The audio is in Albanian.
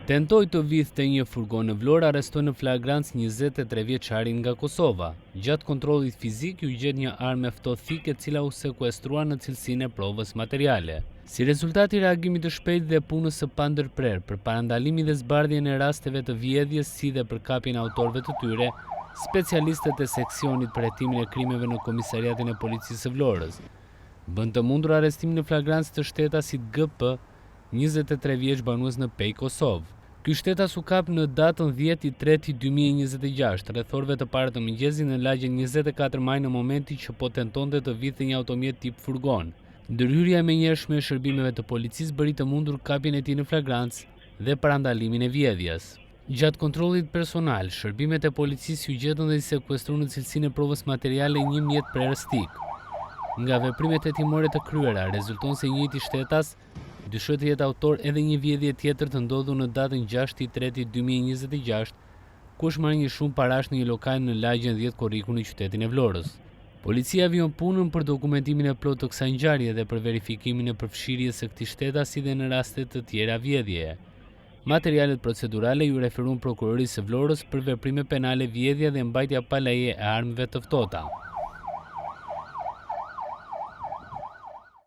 Tentoi të vidhte një furgon në Vlorë, arrestoi në flagrancë 23 vjeçarin nga Kosova. Gjatë kontrollit fizik u gjet një armë ftohthike e cila u sekuestrua në cilësinë e provës materiale. Si rezultat i reagimit të shpejtë dhe punës së pandërprer për parandalimin dhe zbardhjen e rasteve të vjedhjes si dhe për kapjen e autorëve të tyre, specialistët e seksionit për hetimin e krimeve në Komisariatin e Policisë së Vlorës bën të mundur arrestimin në flagrancë të shtetasit GP, 23 vjeç banues në Pej, Kosovë. Ky shtetas u kap në datën 10/3/2026, rreth orëve të para të mëngjesit në lagjen 24 maj në momenti që po tentonte të vidhte një automjet tip furgon. Ndërhyrja e menjëhershme e shërbimeve të policisë bëri të mundur kapjen e tij në flagrancë dhe parandalimin e vjedhjes. Gjatë kontrollit personal, shërbimet e policisë u gjetën dhe i sekuestruan në cilësinë e provës materiale një mjet prerëstik. Nga veprimet hetimore të kryera, rezulton se i njëjti shtetas dyshohet të jetë autor edhe një vjedhje tjetër të ndodhur në datën 6/3/2026, ku është marrë një shumë parash në një lokal në lagjen 10 Korriku në qytetin e Vlorës. Policia vion punën për dokumentimin e plotë të kësaj ngjarje dhe për verifikimin e përfshirjes së këtij shtetasi dhe në raste të tjera vjedhjeje. Materialet procedurale ju referuan prokurorisë së Vlorës për veprime penale, vjedhja dhe mbajtja pa leje e armëve të ftohta.